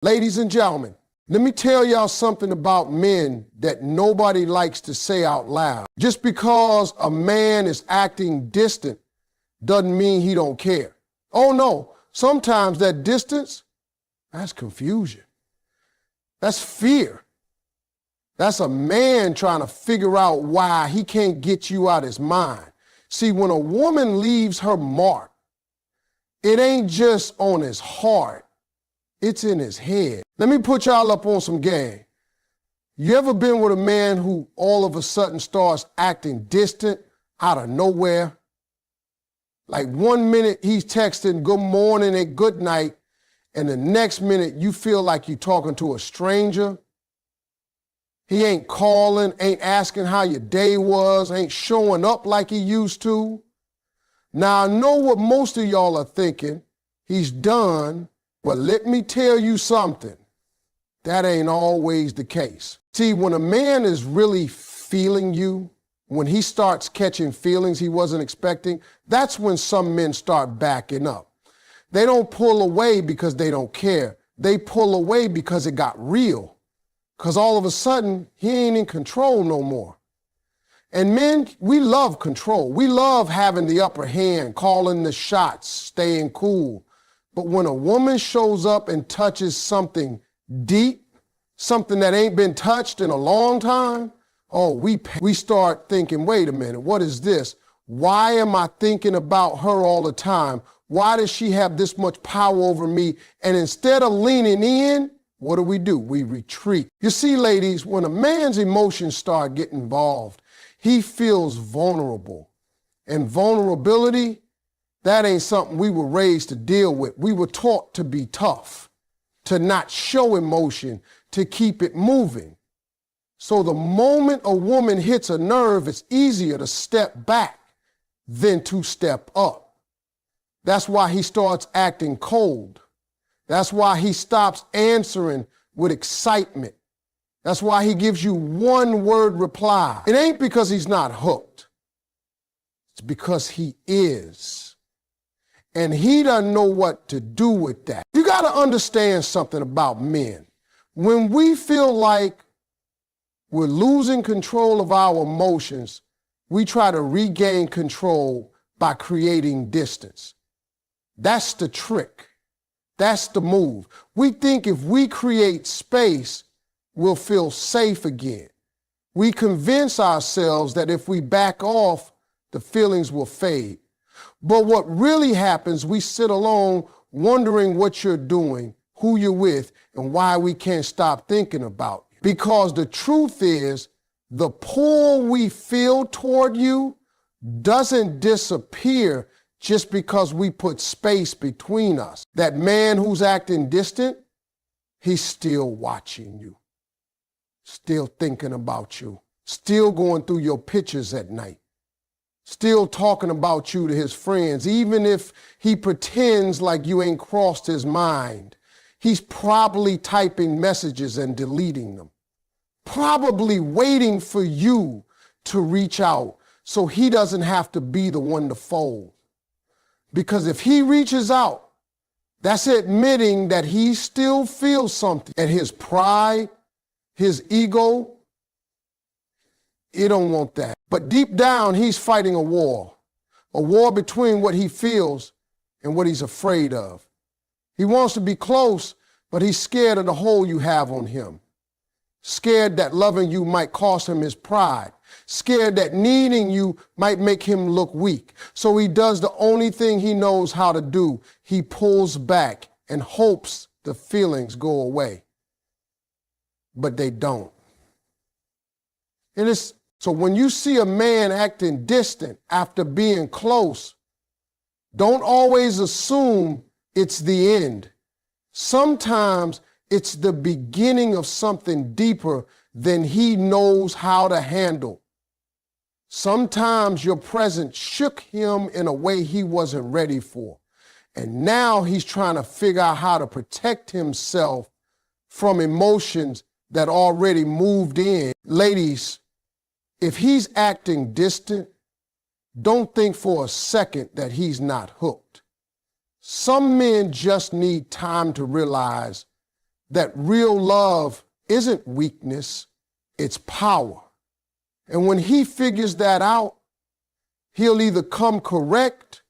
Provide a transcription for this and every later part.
Ladies and gentlemen, let me tell y'all something about men that nobody likes to say out loud. Just because a man is acting distant doesn't mean he don't care. Oh no, sometimes that distance, that's confusion. That's fear. That's a man trying to figure out why he can't get you out his mind. See, when a woman leaves her mark, it ain't just on his heart, it's in his head. Let me put y'all up on some game. You ever been with a man who all of a sudden starts acting distant out of nowhere? Like 1 minute he's texting good morning and good night, and the next minute you feel like you're talking to a stranger. He ain't calling, ain't asking how your day was, ain't showing up like he used to. Now I know what most of y'all are thinking. He's done. But let me tell you something, that ain't always the case. See, when a man is really feeling you, when he starts catching feelings he wasn't expecting, that's when some men start backing up. They don't pull away because they don't care. They pull away because it got real. Because all of a sudden, he ain't in control no more. And men, we love control. We love having the upper hand, calling the shots, staying cool. But when a woman shows up and touches something deep, something that ain't been touched in a long time, oh, we start thinking, wait a minute, what is this? Why am I thinking about her all the time? Why does she have this much power over me? And instead of leaning in, what do? We retreat. You see, ladies, when a man's emotions start getting involved, he feels vulnerable. And vulnerability, that ain't something we were raised to deal with. We were taught to be tough, to not show emotion, to keep it moving. So the moment a woman hits a nerve, it's easier to step back than to step up. That's why he starts acting cold. That's why he stops answering with excitement. That's why he gives you one-word reply. It ain't because he's not hooked. It's because he is. And he doesn't know what to do with that. You got to understand something about men. When we feel like we're losing control of our emotions, we try to regain control by creating distance. That's the trick. That's the move. We think if we create space, we'll feel safe again. We convince ourselves that if we back off, the feelings will fade. But what really happens, we sit alone wondering what you're doing, who you're with, and why we can't stop thinking about you. Because the truth is, the pull we feel toward you doesn't disappear just because we put space between us. That man who's acting distant, he's still watching you, still thinking about you, still going through your pictures at night, still talking about you to his friends. Even if he pretends like you ain't crossed his mind, he's probably typing messages and deleting them, probably waiting for you to reach out so he doesn't have to be the one to fold. Because if he reaches out, that's admitting that he still feels something. And his pride, his ego, he don't want that. But deep down, he's fighting a war between what he feels and what he's afraid of. He wants to be close, but he's scared of the hold you have on him. Scared that loving you might cost him his pride. Scared that needing you might make him look weak. So he does the only thing he knows how to do. He pulls back and hopes the feelings go away. But they don't. So when you see a man acting distant after being close, don't always assume it's the end. Sometimes it's the beginning of something deeper than he knows how to handle. Sometimes your presence shook him in a way he wasn't ready for. And now he's trying to figure out how to protect himself from emotions that already moved in. Ladies, if he's acting distant, don't think for a second that he's not hooked. Some men just need time to realize that real love isn't weakness, it's power. And when he figures that out, he'll either come correct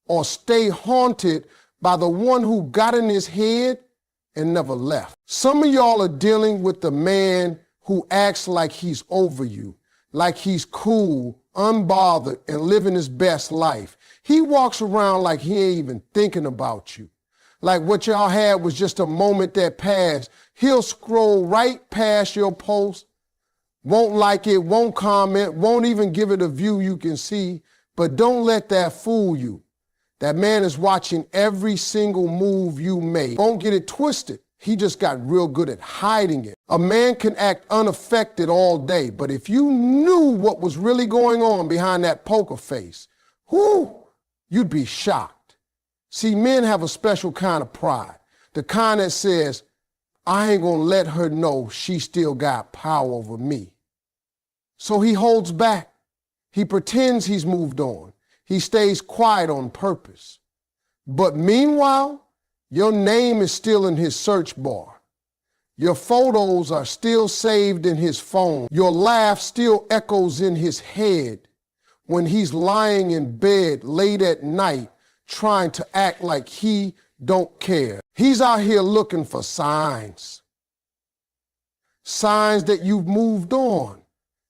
or stay haunted by the one who got in his head and never left. Some of y'all are dealing with the man who acts like he's over you, like he's cool, unbothered, and living his best life. He walks around like he ain't even thinking about you. Like what y'all had was just a moment that passed. He'll scroll right past your post, won't like it, won't comment, won't even give it a view you can see. But don't let that fool you. That man is watching every single move you make. Don't get it twisted. He just got real good at hiding it. A man can act unaffected all day, but if you knew what was really going on behind that poker face, you'd be shocked. See, men have a special kind of pride, the kind that says, I ain't gonna let her know she still got power over me. So he holds back. He pretends he's moved on. He stays quiet on purpose. But meanwhile, your name is still in his search bar. Your photos are still saved in his phone. Your laugh still echoes in his head when he's lying in bed late at night trying to act like he don't care. He's out here looking for signs. Signs that you've moved on.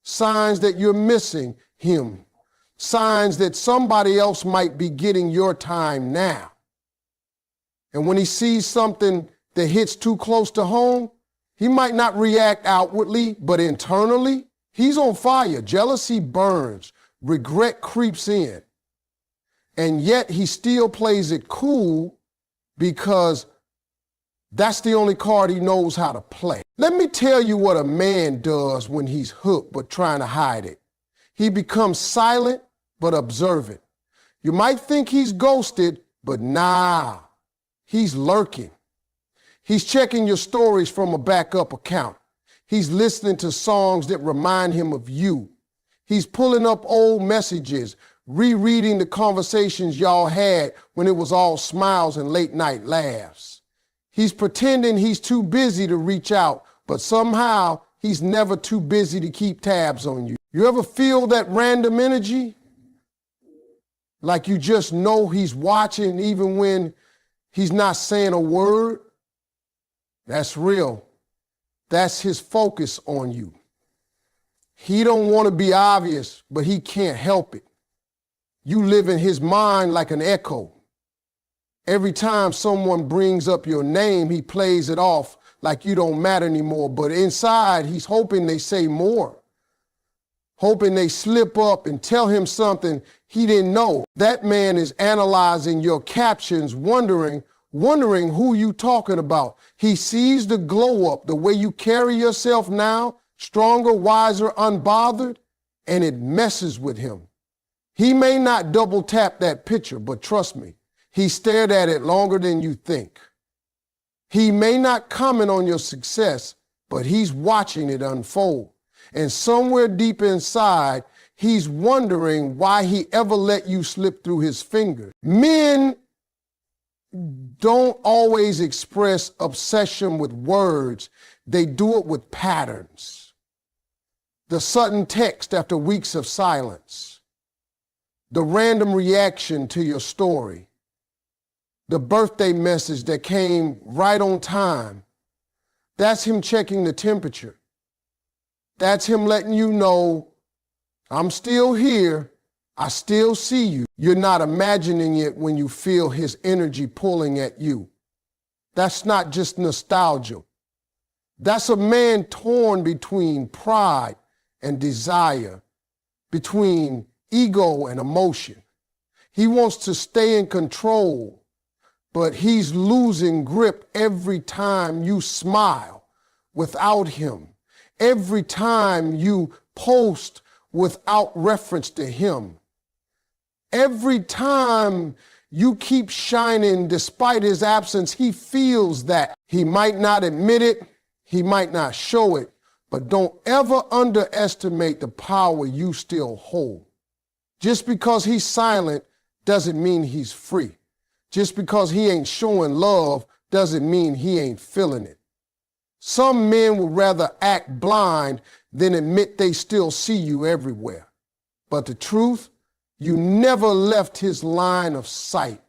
Signs that you're missing him. Signs that somebody else might be getting your time now. And when he sees something that hits too close to home, he might not react outwardly, but internally, he's on fire. Jealousy burns. Regret creeps in. And yet he still plays it cool because that's the only card he knows how to play. Let me tell you what a man does when he's hooked but trying to hide it. He becomes silent but observant. You might think he's ghosted, but nah, he's lurking. He's checking your stories from a backup account. He's listening to songs that remind him of you. He's pulling up old messages, rereading the conversations y'all had when it was all smiles and late night laughs. He's pretending he's too busy to reach out, but somehow he's never too busy to keep tabs on you. You ever feel that random energy? Like you just know he's watching even when he's not saying a word? That's real. That's his focus on you. He don't want to be obvious, but he can't help it. You live in his mind like an echo. Every time someone brings up your name, he plays it off like you don't matter anymore. But inside, he's hoping they say more. Hoping they slip up and tell him something he didn't know. That man is analyzing your captions, wondering who you talking about. He sees the glow up, the way you carry yourself now, stronger, wiser, unbothered, and it messes with him. He may not double tap that picture, but trust me, he stared at it longer than you think. He may not comment on your success, but he's watching it unfold. And somewhere deep inside, he's wondering why he ever let you slip through his fingers. Men don't always express obsession with words. They do it with patterns. The sudden text after weeks of silence. The random reaction to your story. The birthday message that came right on time. That's him checking the temperature. That's him letting you know, I'm still here. I still see you. You're not imagining it when you feel his energy pulling at you. That's not just nostalgia. That's a man torn between pride and desire, between ego and emotion. He wants to stay in control, but he's losing grip every time you smile without him, every time you post without reference to him, every time you keep shining despite his absence. He feels that. He might not admit it, he might not show it, but don't ever underestimate the power you still hold. Just because he's silent doesn't mean he's free. Just because he ain't showing love doesn't mean he ain't feeling it. Some men would rather act blind than admit they still see you everywhere. But the truth, you never left his line of sight.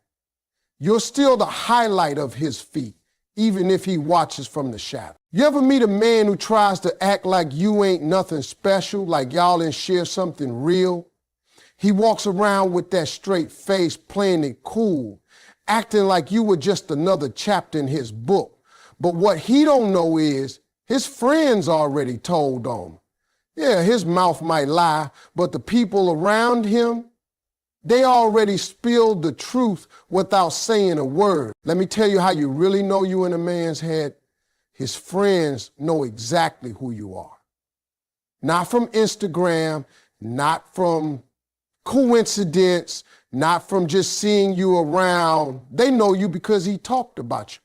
You're still the highlight of his feet, even if he watches from the shadow. You ever meet a man who tries to act like you ain't nothing special, like y'all didn't share something real? He walks around with that straight face, playing it cool, acting like you were just another chapter in his book. But what he don't know is his friends already told on him. Yeah, his mouth might lie, but the people around him, they already spilled the truth without saying a word. Let me tell you how you really know you in a man's head. His friends know exactly who you are. Not from Instagram, not from coincidence, not from just seeing you around. They know you because he talked about you.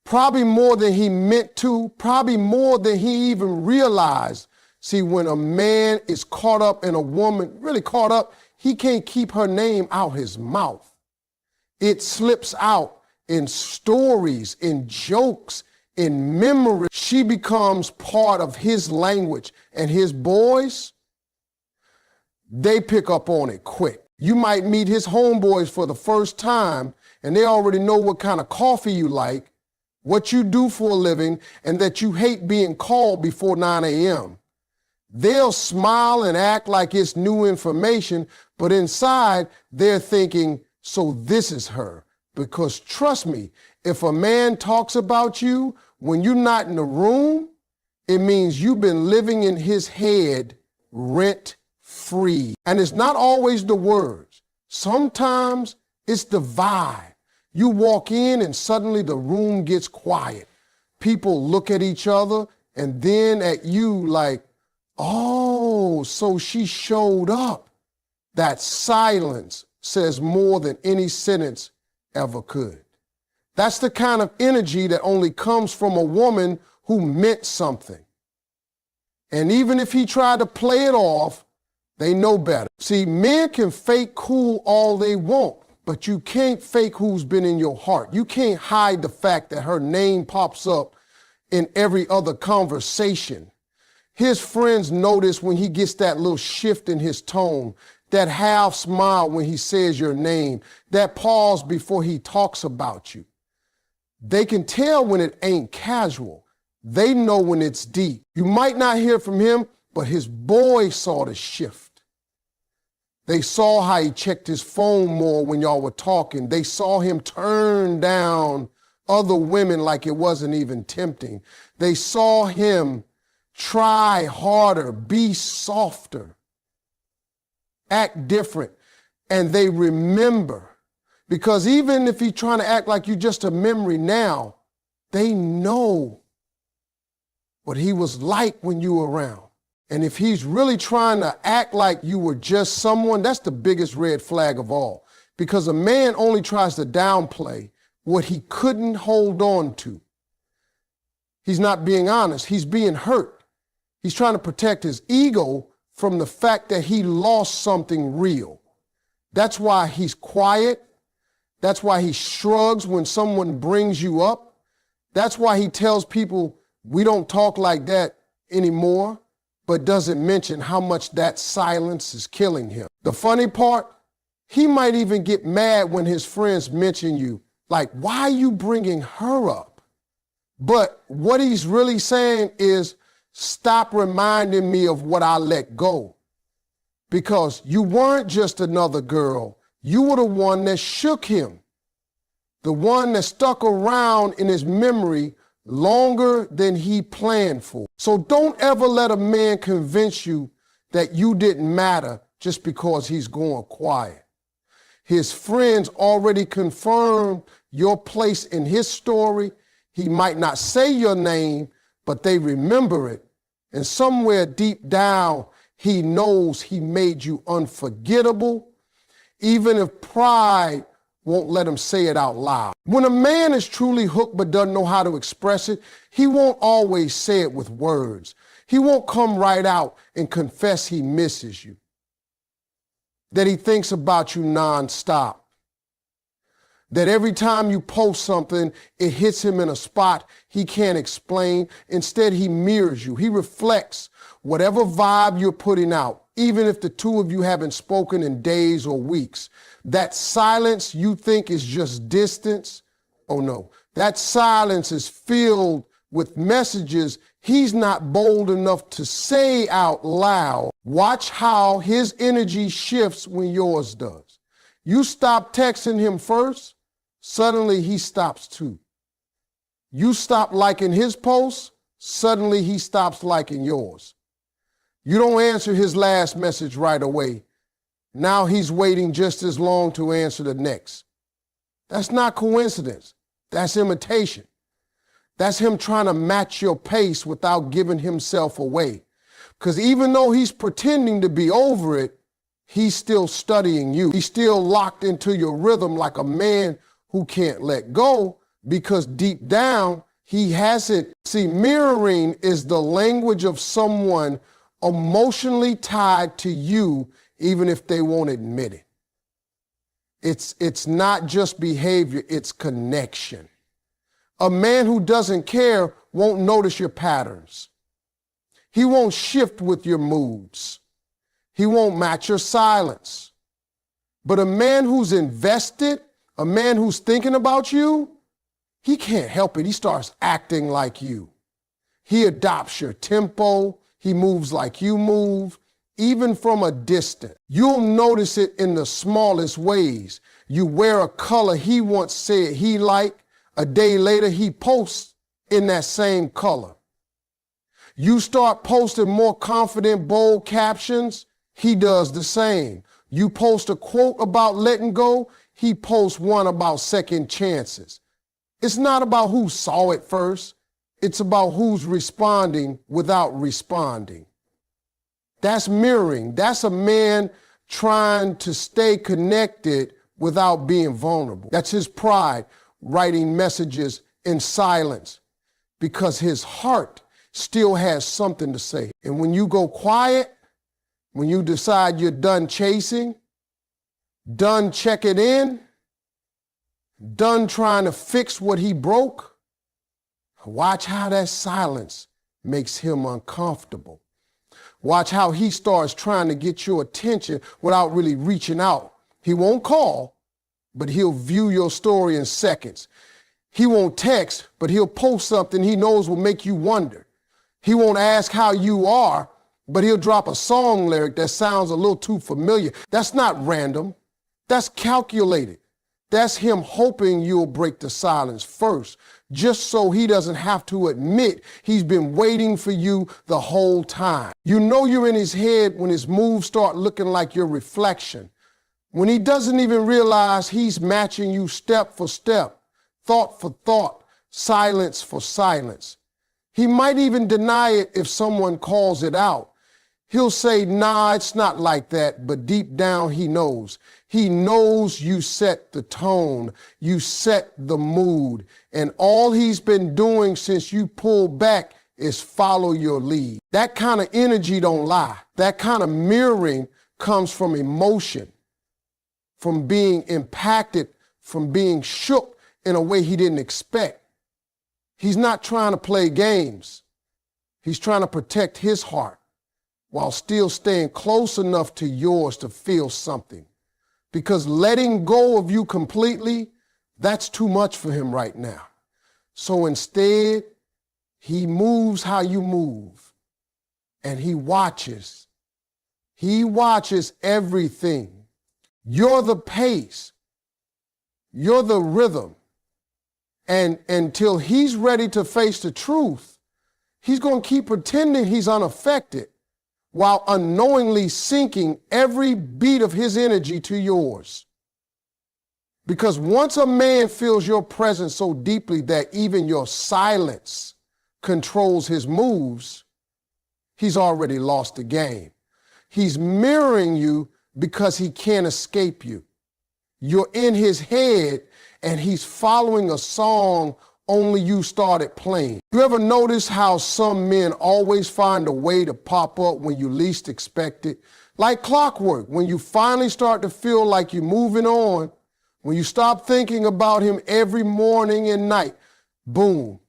Probably more than he meant to, probably more than he even realized. See, when a man is caught up in a woman, really caught up, he can't keep her name out his mouth. It slips out in stories, in jokes, in memory. She becomes part of his language, and his boys, they pick up on it quick. You might meet his homeboys for the first time, and they already know what kind of coffee you like, what you do for a living, and that you hate being called before 9 a.m. They'll smile and act like it's new information, but inside they're thinking, so this is her. Because trust me, if a man talks about you when you're not in the room, it means you've been living in his head rent-free. And it's not always the words. Sometimes it's the vibe. You walk in and suddenly the room gets quiet. People look at each other and then at you like, oh, so she showed up. That silence says more than any sentence ever could. That's the kind of energy that only comes from a woman who meant something. And even if he tried to play it off, they know better. See, men can fake cool all they want, but you can't fake who's been in your heart. You can't hide the fact that her name pops up in every other conversation. His friends notice when he gets that little shift in his tone, that half smile when he says your name, that pause before he talks about you. They can tell when it ain't casual. They know when it's deep. You might not hear from him, but his boys saw the shift. They saw how he checked his phone more when y'all were talking. They saw him turn down other women like it wasn't even tempting. They saw him try harder, be softer, act different. And they remember. Because even if he's trying to act like you're just a memory now, they know what he was like when you were around. And if he's really trying to act like you were just someone, that's the biggest red flag of all. Because a man only tries to downplay what he couldn't hold on to. He's not being honest. He's being hurt. He's trying to protect his ego from the fact that he lost something real. That's why he's quiet. That's why he shrugs when someone brings you up. That's why he tells people, we don't talk like that anymore, but doesn't mention how much that silence is killing him. The funny part, he might even get mad when his friends mention you, like, why are you bringing her up? But what he's really saying is, stop reminding me of what I let go. Because you weren't just another girl. You were the one that shook him. The one that stuck around in his memory longer than he planned for. So don't ever let a man convince you that you didn't matter just because he's going quiet. His friends already confirmed your place in his story. He might not say your name, but they remember it. And somewhere deep down, he knows he made you unforgettable, even if pride won't let him say it out loud. When a man is truly hooked but doesn't know how to express it, he won't always say it with words. He won't come right out and confess he misses you, that he thinks about you nonstop. That every time you post something, it hits him in a spot he can't explain. Instead, he mirrors you. He reflects whatever vibe you're putting out, even if the two of you haven't spoken in days or weeks. That silence you think is just distance. Oh no, that silence is filled with messages he's not bold enough to say out loud. Watch how his energy shifts when yours does. You stop texting him first, suddenly he stops too. You stop liking his posts, suddenly he stops liking yours. You don't answer his last message right away. Now he's waiting just as long to answer the next. That's not coincidence. That's imitation. That's him trying to match your pace without giving himself away. Because even though he's pretending to be over it, he's still studying you. He's still locked into your rhythm like a man who can't let go, because deep down, he hasn't. See, mirroring is the language of someone emotionally tied to you, even if they won't admit it. It's not just behavior, it's connection. A man who doesn't care won't notice your patterns. He won't shift with your moods. He won't match your silence. But a man who's invested, a man who's thinking about you, he can't help it. He starts acting like you. He adopts your tempo. He moves like you move, even from a distance. You'll notice it in the smallest ways. You wear a color he once said he liked. A day later, he posts in that same color. You start posting more confident, bold captions, he does the same. You post a quote about letting go, he posts one about second chances. It's not about who saw it first. It's about who's responding without responding. That's mirroring. That's a man trying to stay connected without being vulnerable. That's his pride, writing messages in silence, because his heart still has something to say. And when you go quiet, when you decide you're done chasing, done checking in, done trying to fix what he broke, watch how that silence makes him uncomfortable. Watch how he starts trying to get your attention without really reaching out. He won't call, but he'll view your story in seconds. He won't text, but he'll post something he knows will make you wonder. He won't ask how you are, but he'll drop a song lyric that sounds a little too familiar. That's not random. That's calculated. That's him hoping you'll break the silence first, just so he doesn't have to admit he's been waiting for you the whole time. You know you're in his head when his moves start looking like your reflection, when he doesn't even realize he's matching you step for step, thought for thought, silence for silence. He might even deny it if someone calls it out. He'll say, nah, it's not like that, but deep down he knows. He knows you set the tone, you set the mood, and all he's been doing since you pulled back is follow your lead. That kind of energy don't lie. That kind of mirroring comes from emotion, from being impacted, from being shook in a way he didn't expect. He's not trying to play games. He's trying to protect his heart while still staying close enough to yours to feel something. Because letting go of you completely, that's too much for him right now. So instead, he moves how you move, and he watches. He watches everything. You're the pace. You're the rhythm. And until he's ready to face the truth, he's going to keep pretending he's unaffected while unknowingly sinking every beat of his energy to yours. Because once a man feels your presence so deeply that even your silence controls his moves, he's already lost the game. He's mirroring you because he can't escape you. You're in his head and he's following a song only you started playing. You ever notice how some men always find a way to pop up when you least expect it? Like clockwork, when you finally start to feel like you're moving on, When you stop thinking about him every morning and night, boom,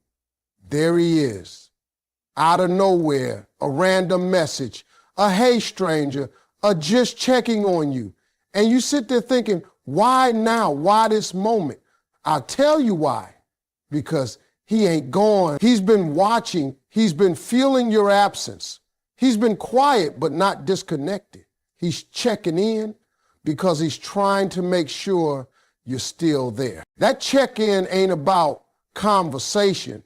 there he is. Out of nowhere, a random message, a hey stranger, a just checking on you. And you sit there thinking, why now? Why this moment? I'll tell you why. Because he ain't gone. He's been watching. He's been feeling your absence. He's been quiet but not disconnected. He's checking in because he's trying to make sure you're still there. That check-in ain't about conversation.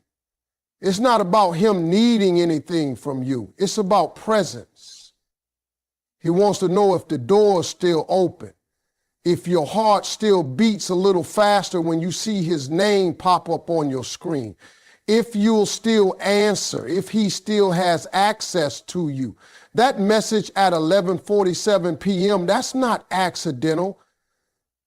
It's not about him needing anything from you. It's about presence. He wants to know if the door's still open, if your heart still beats a little faster when you see his name pop up on your screen, if you'll still answer, if he still has access to you. That message at 11:47 p.m., that's not accidental.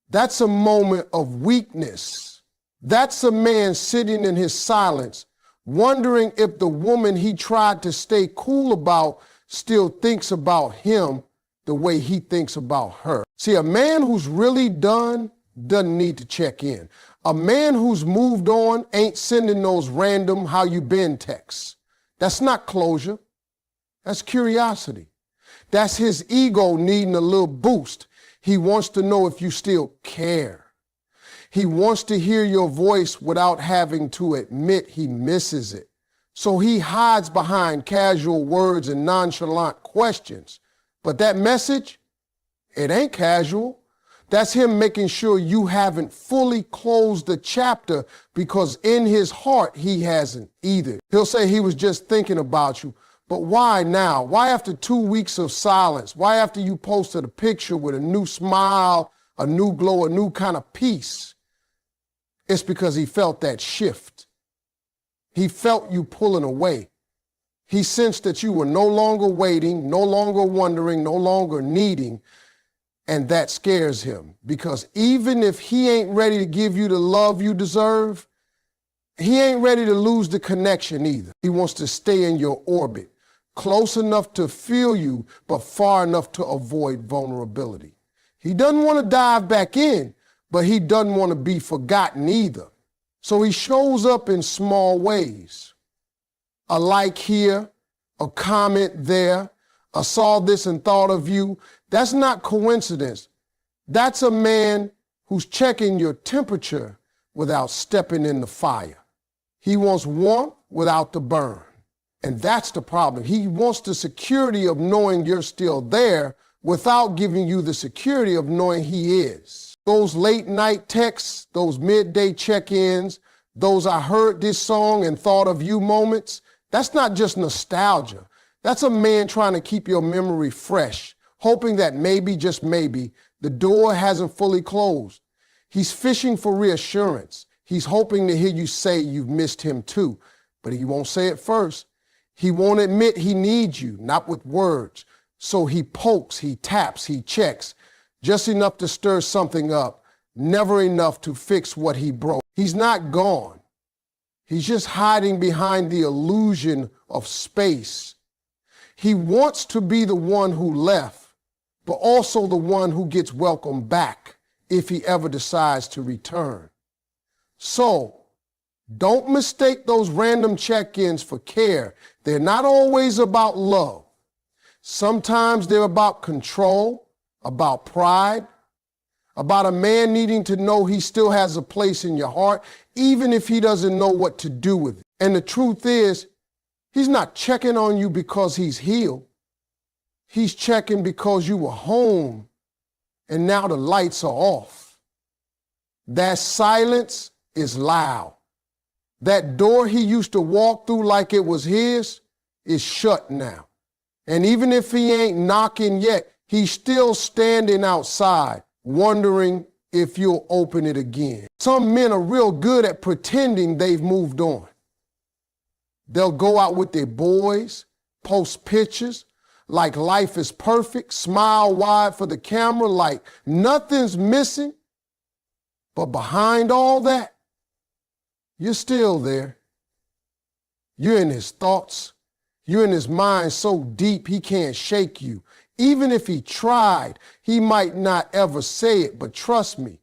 That's a moment of weakness. That's a man sitting in his silence, wondering if the woman he tried to stay cool about still thinks about him the way he thinks about her. See, a man who's really done doesn't need to check in. A man who's moved on ain't sending those random how you been texts. That's not closure. That's curiosity. That's his ego needing a little boost. He wants to know if you still care. He wants to hear your voice without having to admit he misses it. So he hides behind casual words and nonchalant questions. But that message, it ain't casual. That's him making sure you haven't fully closed the chapter, because in his heart, he hasn't either. He'll say he was just thinking about you. But why now? Why after 2 weeks of silence? Why after you posted a picture with a new smile, a new glow, a new kind of peace? It's because he felt that shift. He felt you pulling away. He sensed that you were no longer waiting, no longer wondering, no longer needing, and that scares him, because even if he ain't ready to give you the love you deserve, he ain't ready to lose the connection either. He wants to stay in your orbit, close enough to feel you, but far enough to avoid vulnerability. He doesn't want to dive back in, but he doesn't want to be forgotten either. So he shows up in small ways. A like here, a comment there, a saw this and thought of you. That's not coincidence. That's a man who's checking your temperature without stepping in the fire. He wants warmth without the burn. And that's the problem. He wants the security of knowing you're still there without giving you the security of knowing he is. Those late night texts, those midday check-ins, those I heard this song and thought of you moments, that's not just nostalgia. That's a man trying to keep your memory fresh, hoping that maybe, just maybe, the door hasn't fully closed. He's fishing for reassurance. He's hoping to hear you say you've missed him too, but he won't say it first. He won't admit he needs you, not with words. So he pokes, he taps, he checks, just enough to stir something up, never enough to fix what he broke. He's not gone. He's just hiding behind the illusion of space. He wants to be the one who left, but also the one who gets welcomed back if he ever decides to return. So, don't mistake those random check-ins for care. They're not always about love. Sometimes they're about control, about pride, about a man needing to know he still has a place in your heart, even if he doesn't know what to do with it. And the truth is, he's not checking on you because he's healed. He's checking because you were home and now the lights are off. That silence is loud. That door he used to walk through like it was his is shut now. And even if he ain't knocking yet, he's still standing outside, wondering if you'll open it again. Some men are real good at pretending they've moved on. They'll go out with their boys, post pictures like life is perfect, smile wide for the camera like nothing's missing. But behind all that, you're still there. You're in his thoughts. You're in his mind so deep he can't shake you. Even if he tried, he might not ever say it, but trust me,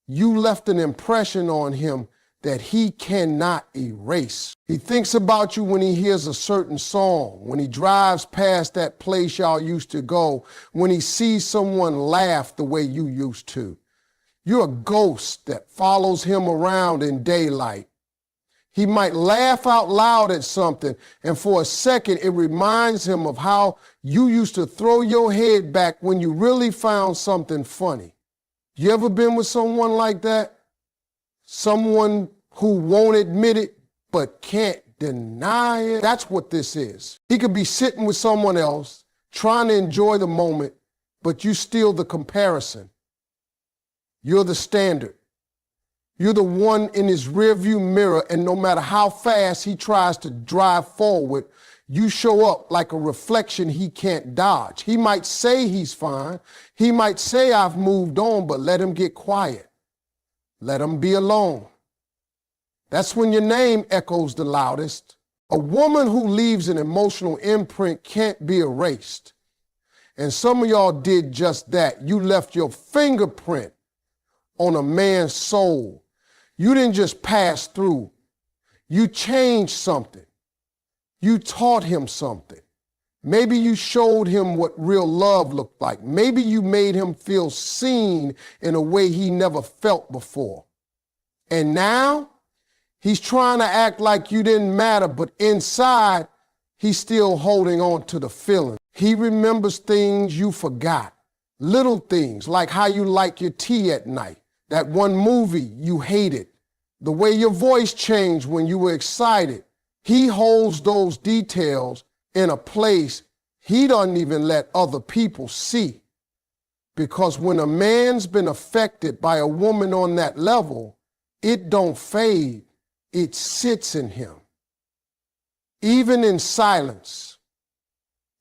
You left an impression on him that he cannot erase. He thinks about you when he hears a certain song, when he drives past that place y'all used to go, when he sees someone laugh the way you used to. You're a ghost that follows him around in daylight. He might laugh out loud at something, and for a second it reminds him of how you used to throw your head back when you really found something funny. You ever been with someone like that? Someone who won't admit it but can't deny it? That's what this is. He could be sitting with someone else, trying to enjoy the moment, but you still the comparison. You're the standard. You're the one in his rearview mirror, and no matter how fast he tries to drive forward, you show up like a reflection he can't dodge. He might say he's fine. He might say I've moved on, but let him get quiet. Let him be alone. That's when your name echoes the loudest. A woman who leaves an emotional imprint can't be erased. And some of y'all did just that. You left your fingerprint on a man's soul. You didn't just pass through. You changed something. You taught him something. Maybe you showed him what real love looked like. Maybe you made him feel seen in a way he never felt before. And now he's trying to act like you didn't matter, but inside he's still holding on to the feeling. He remembers things you forgot. Little things like how you like your tea at night. That one movie you hated, the way your voice changed when you were excited. He holds those details in a place he doesn't even let other people see. Because when a man's been affected by a woman on that level, it don't fade, it sits in him. Even in silence,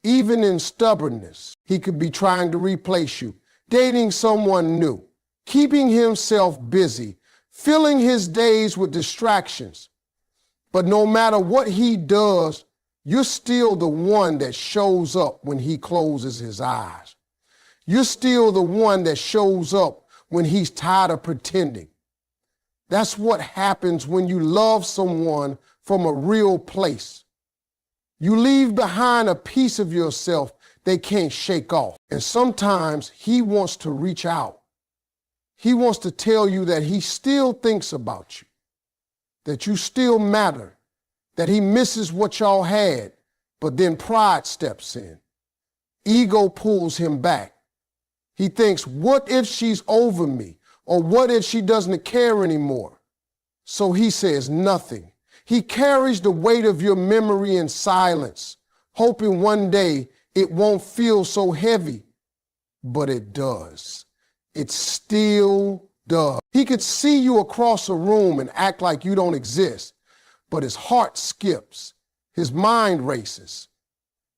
even in stubbornness, he could be trying to replace you, dating someone new, keeping himself busy, filling his days with distractions. But no matter what he does, you're still the one that shows up when he closes his eyes. You're still the one that shows up when he's tired of pretending. That's what happens when you love someone from a real place. You leave behind a piece of yourself they can't shake off. And sometimes he wants to reach out. He wants to tell you that he still thinks about you, that you still matter, that he misses what y'all had, but then pride steps in. Ego pulls him back. He thinks, what if she's over me? Or what if she doesn't care anymore? So he says nothing. He carries the weight of your memory in silence, hoping one day it won't feel so heavy, but it does. It still does. He could see you across a room and act like you don't exist, but his heart skips, his mind races,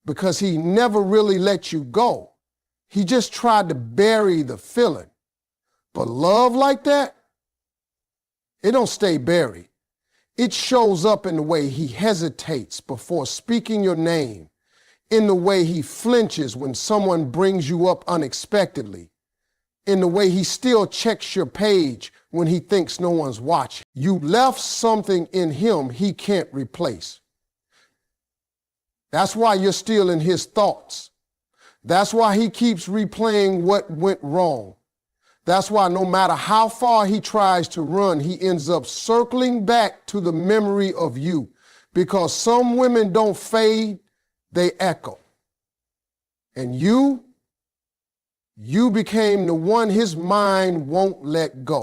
because he never really let you go. He just tried to bury the feeling. But love like that, it don't stay buried. It shows up in the way he hesitates before speaking your name, in the way he flinches when someone brings you up unexpectedly, in the way he still checks your page when he thinks no one's watching. You left something in him he can't replace. That's why you're still in his thoughts. That's why he keeps replaying what went wrong. That's why no matter how far he tries to run, he ends up circling back to the memory of you. Because some women don't fade, they echo. And you became the one his mind won't let go.